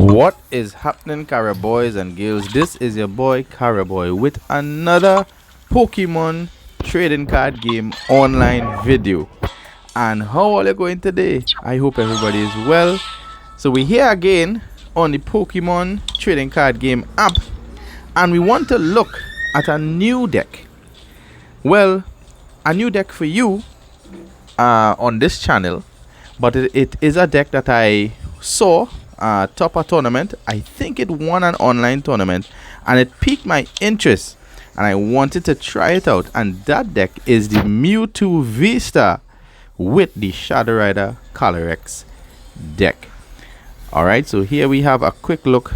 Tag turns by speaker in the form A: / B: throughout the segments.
A: What is happening, Carib Boys and Girls? This is your boy Carib Boy with another Pokemon trading card game online video. And how are you going today? I hope everybody is well. So we're here again on the Pokemon trading card game app, and we want to look at a new deck. Well, a new deck for you on this channel, but it is a deck that I saw top a tournament. I think it won an online tournament and it piqued my interest and I wanted to try it out, and that deck is the Mewtwo VSTAR with the Shadow Rider Calyrex deck. Alright, so here we have a quick look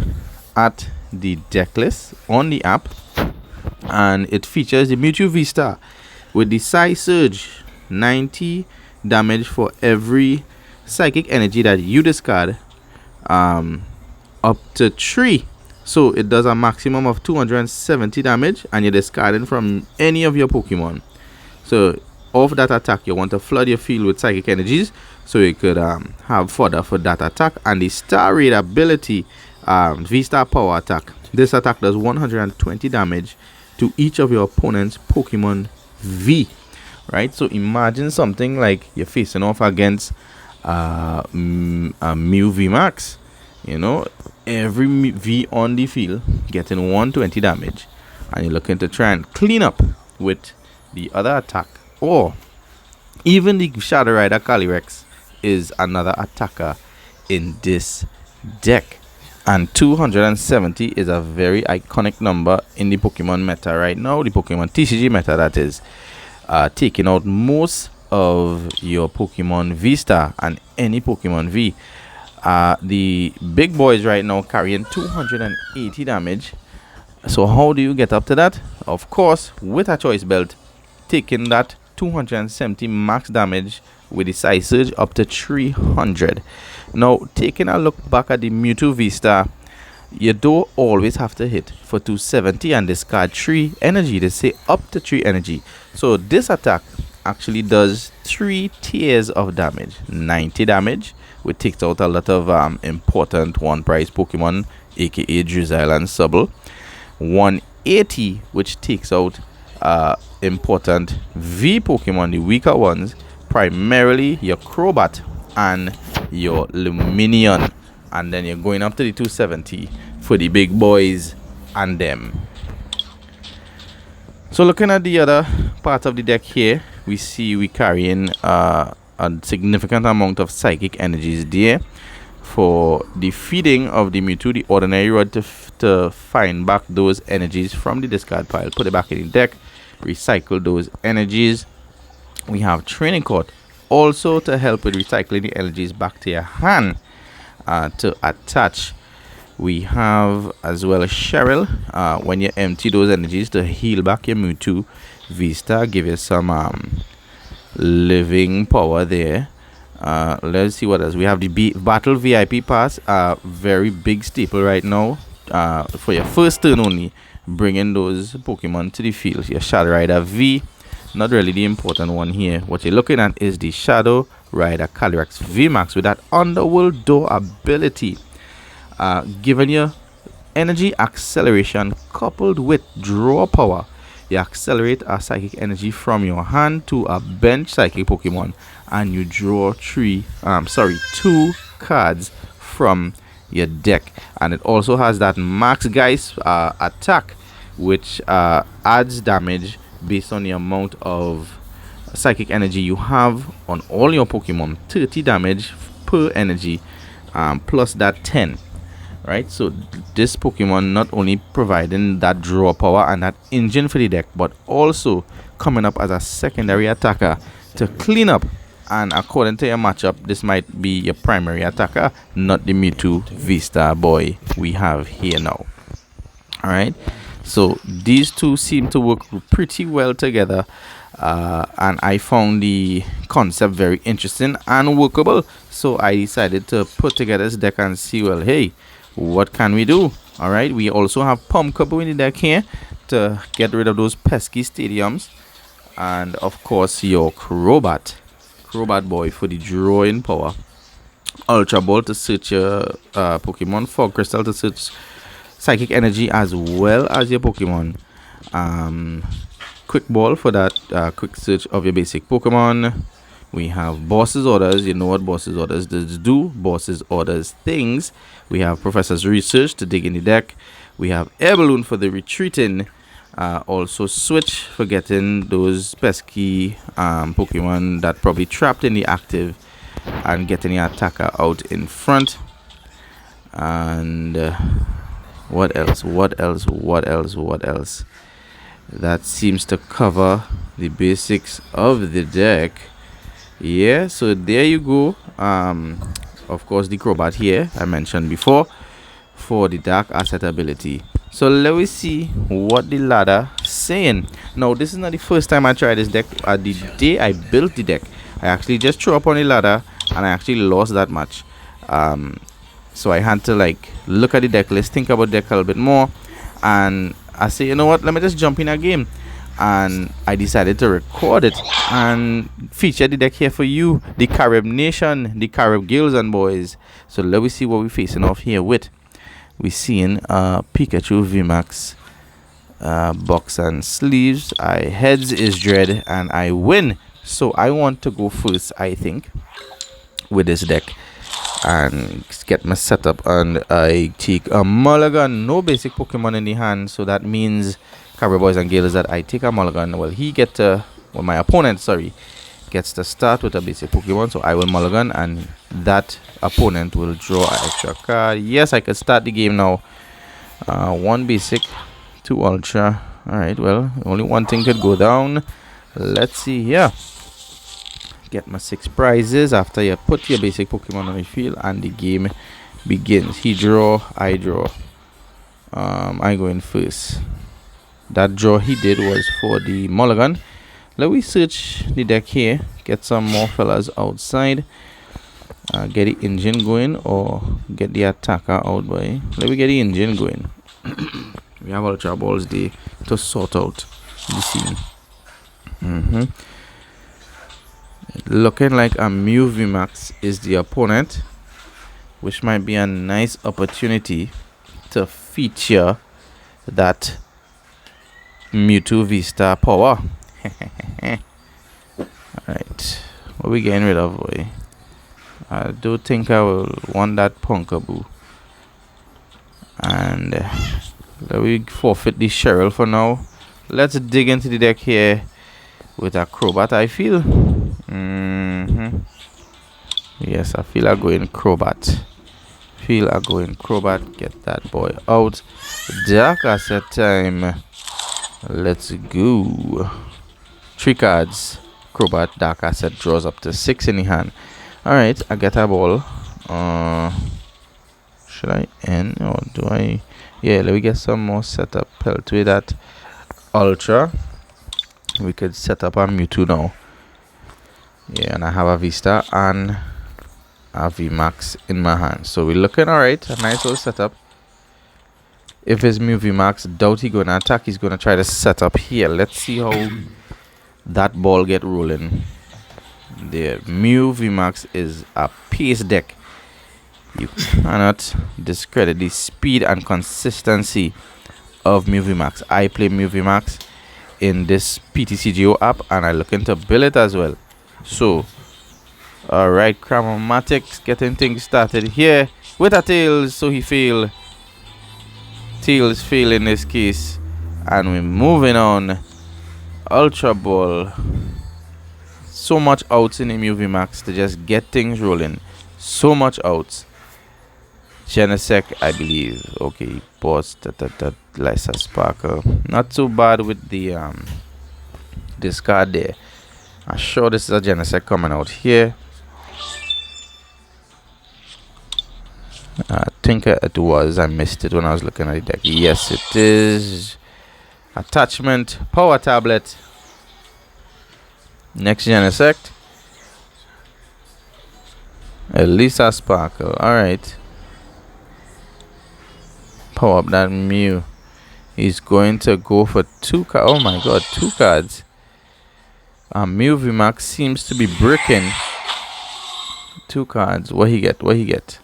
A: at the deck list on the app, and it features the Mewtwo VSTAR with the Psy Surge, 90 damage for every psychic energy that you discard, up to 3. So it does a maximum of 270 damage and you're discarding from any of your Pokemon. So off that attack, you want to flood your field with psychic energies so you could have fodder for that attack. And the Star Raid ability, V-Star Power Attack, this attack does 120 damage to each of your opponent's Pokemon V. Right, so imagine something like you're facing off against a Mew V Max. You know, every V on the field getting 120 damage, and you're looking to try and clean up with the other attack. Or even the Shadow Rider Calyrex is another attacker in this deck, and 270 is a very iconic number in the Pokemon meta right now, the Pokemon TCG meta, that is. Taking out most of your Pokemon V-Star and any Pokemon V. The big boys right now carrying 280 damage. So how do you get up to that? Of course, with a choice belt, taking that 270 max damage with the Psy Surge up to 300. Now, taking a look back at the Mewtwo V-Star, you don't always have to hit for 270 and discard 3 energy. They say up to 3 energy. So this attack actually does 3 tiers of damage. 90 damage, which takes out a lot of important one prize Pokemon, aka Drizzile and Subtle. 180, which takes out important V Pokemon, the weaker ones, primarily your Crobat and your Luminion. And then you're going up to the 270 for the big boys and them. So looking at the other part of the deck here, we see we carrying a significant amount of psychic energies there for the feeding of the Mewtwo, the ordinary rod, to find back those energies from the discard pile, put it back in the deck, recycle those energies. We have Training Court also to help with recycling the energies back to your hand. To attach, we have as well as Cheryl, when you empty those energies to heal back your Mewtwo V-Star, give you some living power there. Let's see what else we have. The Battle VIP Pass, very big staple right now, for your first turn only, bringing those Pokemon to the field. Your Shadow Rider V, not really the important one here. What you're looking at is the Shadow Rider Calyrex VMAX with that Underworld Door ability, giving you energy acceleration coupled with draw power. You accelerate a psychic energy from your hand to a bench psychic Pokemon, and you draw 2 cards from your deck. And it also has that Max Geist attack, which adds damage based on the amount of psychic energy you have on all your Pokemon. 30 damage per energy, plus that 10. Right, so this Pokemon not only providing that draw power and that engine for the deck, but also coming up as a secondary attacker to clean up. And according to your matchup, this might be your primary attacker, not the Mewtwo V-Star boy we have here now. Alright, so these two seem to work pretty well together, and I found the concept very interesting and workable. So I decided to put together this deck and see, well, hey, what can we do? Alright, we also have Pumpkaboo in the deck here to get rid of those pesky stadiums, and of course your Crobat boy for the drawing power. Ultra Ball to search your Pokemon, Fog Crystal to search Psychic Energy as well as your Pokemon. Quick Ball for that quick search of your basic Pokemon. We have Boss's Orders. You know what Boss's Orders does do. Boss's Orders things. We have Professor's Research to dig in the deck. We have Air Balloon for the retreating. Also Switch for getting those pesky Pokemon that probably trapped in the active and getting the attacker out in front. And what else? That seems to cover the basics of the deck. Yeah, so there you go. Of course, the Crobat here I mentioned before for the dark asset ability. So let me see what the ladder saying. Now, this is not the first time I tried this deck. The day I built the deck, I actually just threw up on the ladder and I actually lost that match. So I had to like look at the deck list, think about the deck a little bit more, and I say, you know what, let me just jump in a game. And I decided to record it and feature the deck here for you, the Carib Nation, the Carib Girls and Boys. So let me see what we're facing off here with. We're seeing Pikachu VMAX box and sleeves. I heads is dread and I win. So I want to go first, I think, with this deck and get my setup. And I take a mulligan, no basic Pokemon in the hand, so that means Carib Boys and Girls that I take a mulligan. Well, my opponent, sorry, gets to start with a basic Pokemon, so I will mulligan and that opponent will draw an extra card. Yes, I can start the game now. 1 basic, 2 ultra. Alright, well, only one thing could go down. Let's see here. Get my 6 prizes after you put your basic Pokemon on the field and the game begins. He draw, I draw. I go in first. That draw he did was for the mulligan. Let me search the deck here, get some more fellas outside, get the engine going or get the attacker out by. Let me get the engine going. We have Ultra Balls there to sort out the scene. Looking like a Mew VMAX is the opponent, which might be a nice opportunity to feature that Mewtwo VSTAR power. Alright, what are we getting rid of, boy? I do think I will want that Punkaboo. And let me forfeit the Cheryl for now. Let's dig into the deck here with a Crobat, I feel. Yes, I feel I go in Crobat. Get that boy out. Dark asset time. Let's go. 3 cards. Crobat, dark asset draws up to 6 in the hand. Alright, I get a ball. Should I end or do I? Yeah, let me get some more setup. Pelt with that ultra. We could set up a Mewtwo now. Yeah, and I have a VSTAR and a VMAX in my hand. So we're looking alright. A nice little setup. If it's Mew VMAX, doubt he's gonna attack. He's gonna try to set up here. Let's see how that ball get rolling. The Mew VMAX is a pace deck. You cannot discredit the speed and consistency of Mew VMAX. I play Mew VMAX in this PTCGO app and I look into build it as well. So, alright, Cramomatics getting things started here with a Tails. So he failed. Tails fail in this case. And we're moving on. Ultra Ball. So much outs in the Mew VMAX to just get things rolling. So much outs. Genesect, I believe. Okay, boss. Lysa Sparkle. Not too bad with the discard there. I'm sure this is a Genesect coming out here. I think it was. I missed it when I was looking at the deck. Yes, it is. Attachment, power tablet. Next Genesect. Lysa Sparkle. Alright. Power up that Mew. He's going to go for 2 cards. Oh my god, 2 cards. Mew VMAX seems to be bricking. 2 cards. What he get? What he get?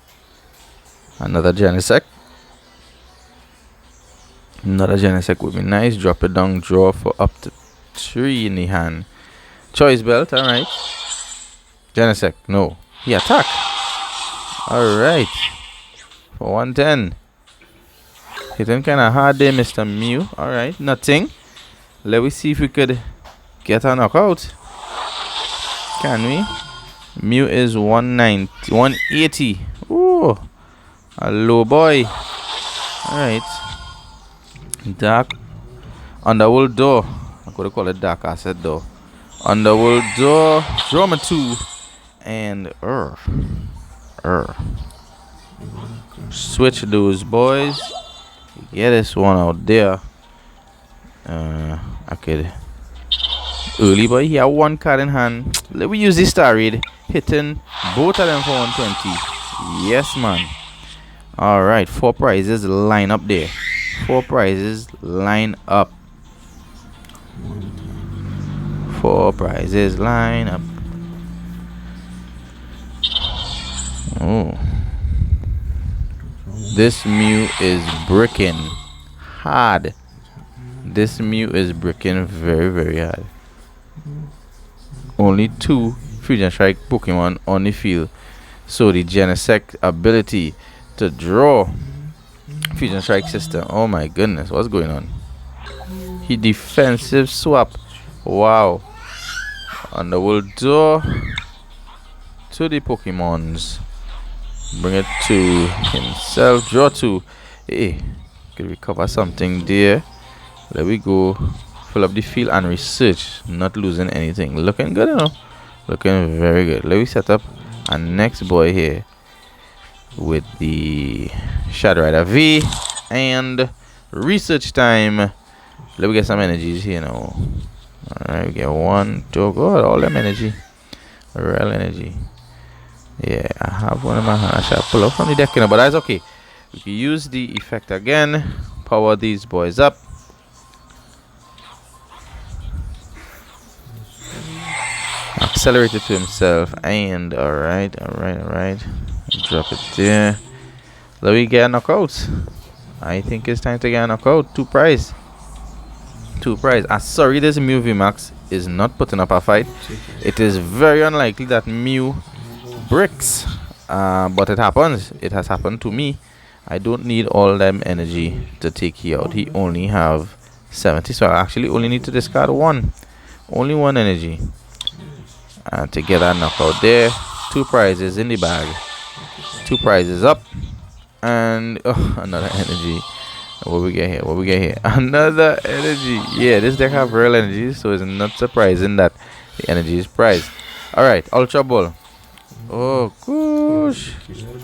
A: Another Genesect. Another Genesect would be nice. Drop it down, draw for up to 3 in the hand. Choice belt, alright. Genesect, no. He attack. Alright. For 110. Hitting kinda hard there, Mr. Mew. Alright, nothing. Let me see if we could get a knockout. Can we? Mew is 190, 180. Ooh, a low boy. Alright. Dark Underworld door. I'm gonna call it dark asset door. Underworld door. Drama 2. And switch those boys. Get this one out there. I could early boy. He had 1 card in hand. Let me use this star raid. Hitting both of them for 120. Yes, man. Alright, 4 prizes line up there. 4 prizes line up. 4 prizes line up. Oh. This Mew is bricking hard. This Mew is bricking very, very hard. Only 2 Fusion Strike Pokemon on the field. So the Genesect ability to draw Fusion Strike system. Oh my goodness, what's going on? He defensive swap. Wow. Underworld door to the Pokemons. Bring it to himself. Draw 2. Hey, could recover something there. There we go. Fill up the field and research. Not losing anything. Looking good, you know. Looking very good. Let me set up a next boy here with the Shadow Rider V and research time. Let me get some energies here now. Alright, we get 1, 2. God, all them energy. Real energy. Yeah, I have one in my hand. I shall pull up from the deck, you know, but that's okay. We can use the effect again. Power these boys up. Accelerate it to himself. And alright. Drop it there. Let me get a knockout. I think it's time to get a knockout. 2 prize. 2 prize. Sorry, this Mew VMAX is not putting up a fight. It is very unlikely that Mew bricks, but it happens. It has happened to me. I don't need all them energy to take he out. He only have 70, so I actually only need to discard 1. Only 1 energy. And to get that knockout there. 2 prizes in the bag. 2 prizes up. And another energy. What we get here? What we get here? Another energy. Yeah, this deck have real energy, so it's not surprising that the energy is prized. Alright, Ultra Ball. Oh gosh.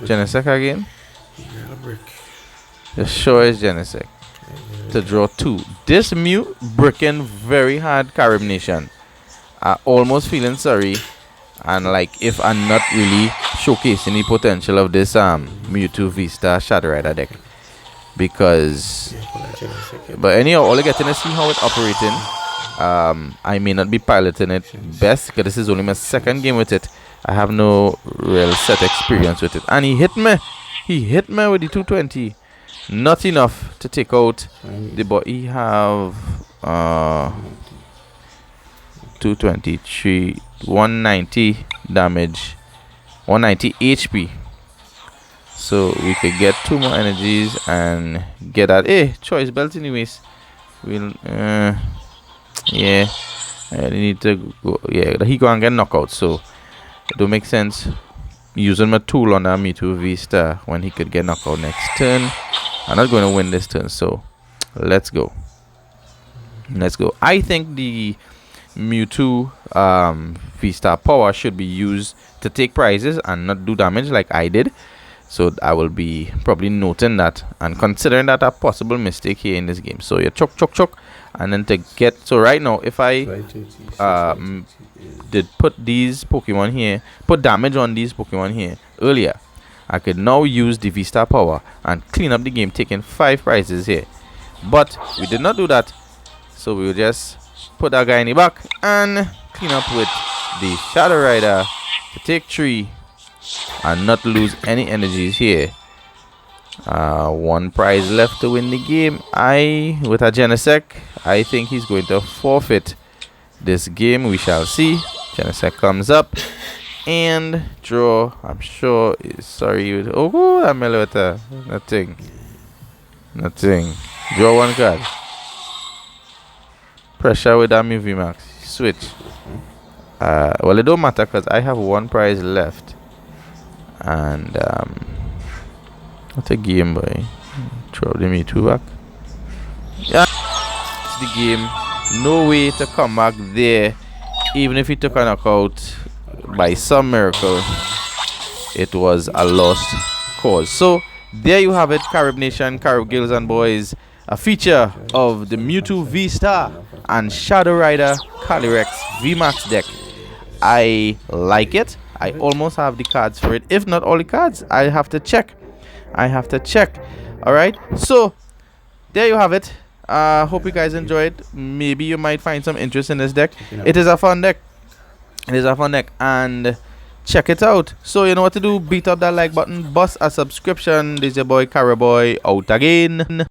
A: Genesect again. The sure is Genesect. To draw 2. This Mew bricking very hard, Carib Nation. I almost feeling sorry, and like if I'm not really showcasing the potential of this Mewtwo VSTAR Shadow Rider deck, because but anyhow, all I getting to see how it's operating. I may not be piloting it best because this is only my 2nd game with it. I have no real set experience with it, and he hit me with the 220. Not enough to take out the boy. He have 223, 190 damage, 190 HP. So we could get 2 more energies and get that. Hey, choice belt anyways. We'll yeah, I need to go. Yeah, he go and get knockout, so it don't make sense using my tool on that Mewtwo VSTAR when he could get knockout next turn. I'm not going to win this turn, so let's go. I think the Mewtwo VSTAR power should be used to take prizes and not do damage like I did. So I will be probably noting that and considering that a possible mistake here in this game. So you choke, and then to get, so right now if I did put these Pokemon here, put damage on these Pokemon here earlier, I could now use the VSTAR power and clean up the game, taking 5 prizes here. But we did not do that, so we will just put that guy in the back and clean up with the Shadow Rider to take 3 and not lose any energies here. One prize left to win the game. With a Genesect, I think he's going to forfeit this game. We shall see. Genesect comes up and draw. I'm sure. Sorry. Oh, that Melota. Nothing. Draw one card. Pressure with that Mewtwo Max. Switch. Well, it don't matter because I have one prize left. And what a game, boy. Throw the Mewtwo back. Yeah, it's the game. No way to come back there. Even if he took a knockout by some miracle, it was a lost cause. So there you have it, Carib Nation, Carib Girls and Boys. A feature of the Mewtwo VSTAR and Shadow Rider Calyrex VMAX deck. I like it. I almost have the cards for it. If not all the cards, I have to check. Alright, so there you have it. Hope you guys enjoyed. Maybe you might find some interest in this deck. It is a fun deck. And check it out. So you know what to do. Beat up that like button, bust a subscription. This is your boy Carib Boy out again.